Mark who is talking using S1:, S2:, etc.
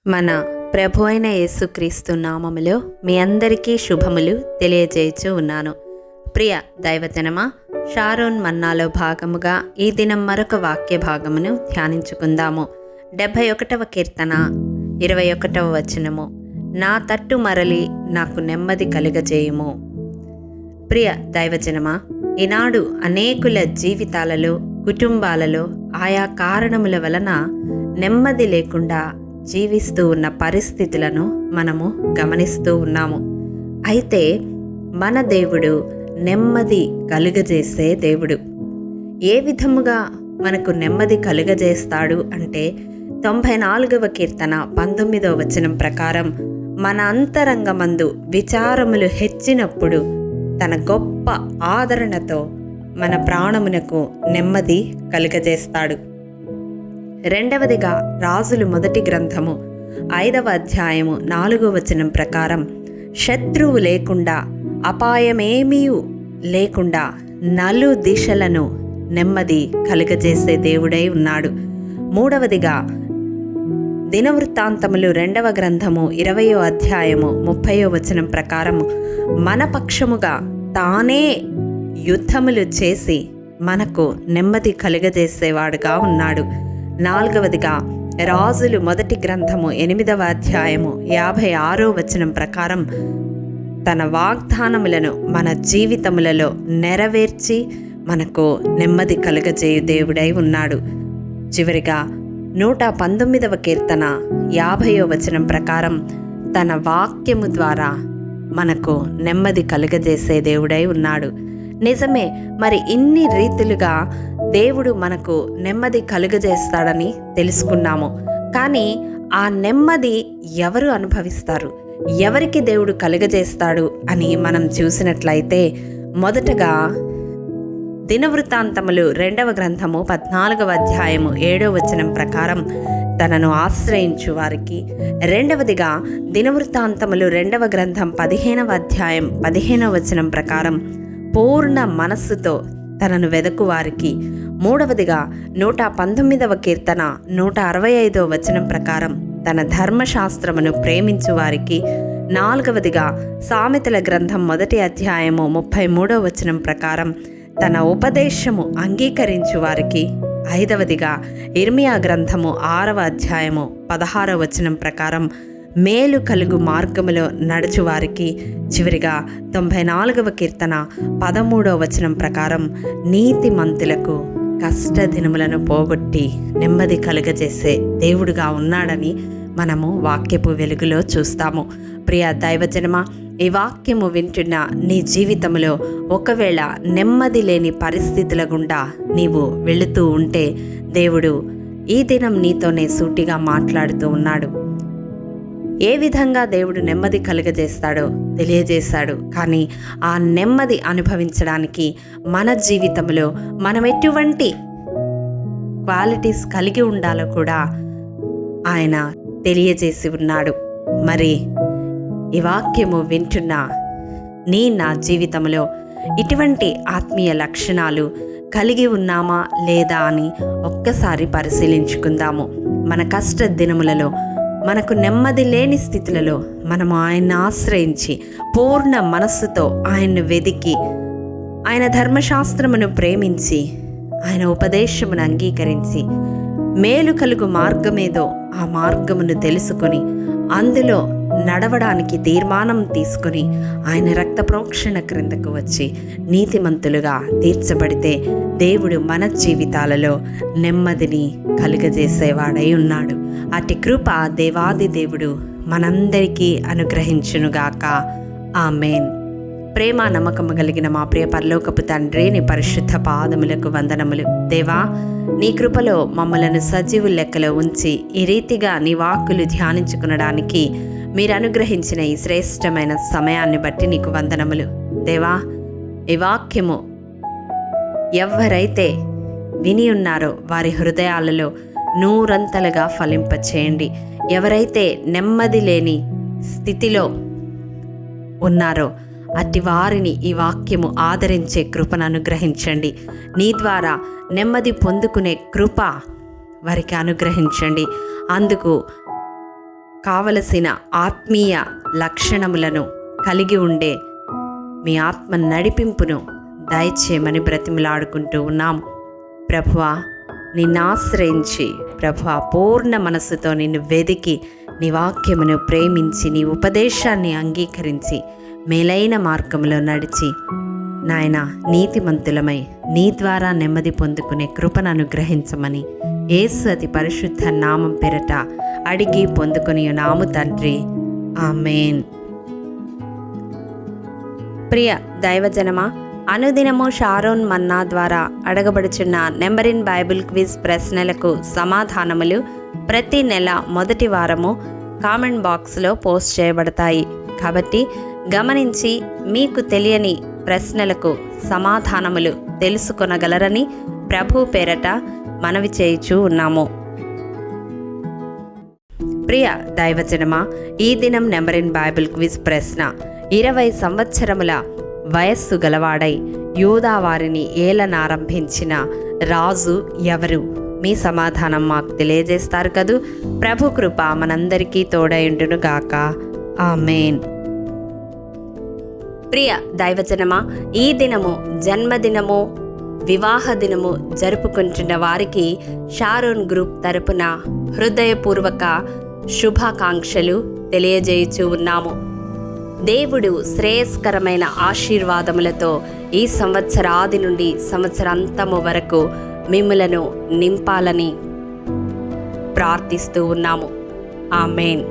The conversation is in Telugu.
S1: మన ప్రభు అయిన యేసుక్రీస్తు నామములో మీ అందరికీ శుభములు తెలియజేయచ్చు ఉన్నాను. ప్రియ దైవజనమా, షారోన్ మన్నాలో భాగముగా ఈ దినం మరొక వాక్య భాగమును ధ్యానించుకుందాము. 71వ కీర్తన 21వ వచనము. నా తట్టు మరలి నాకు నెమ్మది కలుగజేయుము. ప్రియ దైవజనమా, ఈనాడు అనేకుల జీవితాలలో, కుటుంబాలలో ఆయా కారణముల వలన నెమ్మది లేకుండా జీవిస్తూ ఉన్న పరిస్థితులను మనము గమనిస్తూ ఉన్నాము. అయితే మన దేవుడు నెమ్మది కలుగజేసే దేవుడు. ఏ విధముగా మనకు నెమ్మది కలుగజేస్తాడు అంటే 94వ కీర్తన 19వ వచనం ప్రకారం, మన అంతరంగమందు విచారములు హెచ్చినప్పుడు తన గొప్ప ఆదరణతో మన ప్రాణమునకు నెమ్మది కలుగజేస్తాడు. రెండవదిగా రాజులు మొదటి గ్రంథము 5వ అధ్యాయము 4వ వచనం ప్రకారం, శత్రువు లేకుండా, అపాయమేమీ లేకుండా నలు దిశలను నెమ్మది కలుగజేసే దేవుడై ఉన్నాడు. మూడవదిగా దినవృత్తాంతములు 2వ గ్రంథము 20వ అధ్యాయము 30వ వచనం ప్రకారము, మన పక్షముగా తానే యుద్ధములు చేసి మనకు నెమ్మది కలుగజేసేవాడుగా ఉన్నాడు. నాలుగవదిగా రాజులు మొదటి గ్రంథము 8వ అధ్యాయము 56వ వచనం ప్రకారం, తన వాగ్దానములను మన జీవితములలో నెరవేర్చి మనకు నెమ్మది కలుగజేయు దేవుడై ఉన్నాడు. చివరిగా 119వ కీర్తన 50వ వచనం ప్రకారం, తన వాక్యము ద్వారా మనకు నెమ్మది కలుగజేసే దేవుడై ఉన్నాడు. నిజమే, మరి ఇన్ని రీతులుగా దేవుడు మనకు నెమ్మది కలుగజేస్తాడని తెలుసుకున్నాము. కానీ ఆ నెమ్మది ఎవరు అనుభవిస్తారు, ఎవరికి దేవుడు కలుగజేస్తాడు అని మనం చూసినట్లయితే, మొదటగా దినవృత్తాంతములు 2వ గ్రంథము 14వ అధ్యాయము 7వ వచనం ప్రకారం తనను ఆశ్రయించు వారికి. రెండవదిగా దినవృత్తాంతములు 2వ గ్రంథం 15వ అధ్యాయం 15వ వచనం ప్రకారం పూర్ణ మనస్సుతో తనను వెదకు వారికి. మూడవదిగా 119వ కీర్తన 165వ వచనం ప్రకారం తన ధర్మశాస్త్రమును ప్రేమించు వారికి. నాలుగవదిగా సామెతల గ్రంథం 1వ అధ్యాయము 33వ వచనం ప్రకారం తన ఉపదేశము అంగీకరించు వారికి. ఐదవదిగా ఇర్మియా గ్రంథము 6వ అధ్యాయము 16వ వచనం ప్రకారం మేలు కలుగు మార్గములో నడుచువారికి. చివరిగా 94వ కీర్తన 13వ వచనం ప్రకారం నీతిమంతులకు కష్ట దినములను పోగొట్టి నెమ్మది కలుగజేసే దేవుడుగా ఉన్నాడని మనము వాక్యపు వెలుగులో చూస్తాము. ప్రియ దైవజనమా, ఈ వాక్యము వింటున్న నీ జీవితంలో ఒకవేళ నెమ్మది లేని పరిస్థితుల గుండా నీవు వెళుతూ ఉంటే, దేవుడు ఈ దినం నీతోనే సూటిగా మాట్లాడుతూ ఉన్నాడు. ఏ విధంగా దేవుడు నెమ్మది కలుగజేస్తాడో తెలియజేశాడు. కానీ ఆ నెమ్మది అనుభవించడానికి మన జీవితంలో మనం ఎటువంటి క్వాలిటీస్ కలిగి ఉండాలో కూడా ఆయన తెలియజేసి ఉన్నాడు. మరి ఈ వాక్యము వింటున్న నా జీవితంలో ఇటువంటి ఆత్మీయ లక్షణాలు కలిగి ఉన్నామా లేదా అని ఒక్కసారి పరిశీలించుకుందాము. మన కష్ట దినములలో, మనకు నెమ్మది లేని స్థితులలో మనము ఆయన్ని ఆశ్రయించి పూర్ణ మనస్సుతో ఆయన్ను వెదికి, ఆయన ధర్మశాస్త్రమును ప్రేమించి, ఆయన ఉపదేశమును అంగీకరించి, మేలు కలుగు మార్గమేదో ఆ మార్గమును తెలుసుకొని అందులో నడవడానికి తీర్మానం తీసుకొని ఆయన రక్త ప్రోక్షణ క్రిందకు వచ్చి నీతిమంతులుగా తీర్చబడితే దేవుడు మన జీవితాలలో నెమ్మదిని కలుగజేసేవాడై ఉన్నాడు. అట్టి కృప దేవాది దేవుడు మనందరికీ అనుగ్రహించునుగాక. ఆమేన్. ప్రేమ నమ్మకము కలిగిన మా ప్రియ పరలోకపు తండ్రి, నీ పరిశుద్ధ పాదములకు వందనములు. దేవా, నీ కృపలో మమ్మలను సజీవు లెక్కలో ఉంచి ఈ రీతిగా నీ వాక్కులు ధ్యానించుకునడానికి మీరు అనుగ్రహించిన ఈ శ్రేష్టమైన సమయాన్ని బట్టి నీకు వందనములు. దేవా, ఈ వాక్యము ఎవరైతే విని ఉన్నారో వారి హృదయాలలో నూరంతలుగా ఫలింపచేయండి. ఎవరైతే నెమ్మది లేని స్థితిలో ఉన్నారో అట్టి వారిని ఈ వాక్యము ఆదరించే కృపను అనుగ్రహించండి. నీ ద్వారా నెమ్మది పొందుకునే కృప వారికి అనుగ్రహించండి. అందుకు కావలసిన ఆత్మీయ లక్షణములను కలిగి ఉండే మీ ఆత్మ నడిపింపును దయచేయమని బ్రతిమలాడుకుంటూ ఉన్నాం. ప్రభువా, నిన్ను ఆశ్రయించి, ప్రభువా, పూర్ణ మనస్సుతో నిన్ను వెదికి, నీ వాక్యమును ప్రేమించి, నీ ఉపదేశాన్ని అంగీకరించి మేలైన మార్గంలో నడిచి నాయన నీతిమంతులమై నీ ద్వారా నెమ్మది పొందుకునే కృపను అనుగ్రహించమని యేసు అతి పరిశుద్ధ నామం పేరట అడిగి పొందుకొని నాము తండ్రి, ఆమేన్. ప్రియ దైవజనమా, అనుదినము షారోన్ మన్నా ద్వారా అడగబడుచున్న నెంబర్ ఇన్ బైబిల్ క్విజ్ ప్రశ్నలకు సమాధానములు ప్రతి నెల మొదటి వారము కామెంట్ బాక్స్లో పోస్ట్ చేయబడతాయి. కాబట్టి గమనించి మీకు తెలియని ప్రశ్నలకు సమాధానములు తెలుసుకొనగలరని ప్రభు పేరట మనవి చేయుచూ ఉన్నాము. ప్రియ దైవజనమా, ఈ దినం నెంబర్ ఇన్ బైబిల్ క్విజ్ ప్రశ్న: 20 సంవత్సరముల వయస్సు గలవాడై యూదా వారిని ఏలనారంభించిన రాజు ఎవరు? మీ సమాధానం మాకు తెలియజేస్తారు కదూ. ప్రభు కృప మనందరికీ తోడయుండును గాక. ఆమేన్. ప్రియ దైవజనమా, ఈ దినము జన్మదినము, వివాహ దినము జరుపుకుంటున్న వారికి షారోన్ గ్రూప్ తరపున హృదయపూర్వక శుభాకాంక్షలు తెలియజేయుచూ ఉన్నాము. దేవుడు శ్రేయస్కరమైన ఆశీర్వాదములతో ఈ సంవత్సరాది నుండి సంవత్సరాంతము వరకు మిమ్ములను నింపాలని ప్రార్థిస్తూ ఉన్నాము. ఆమేన్.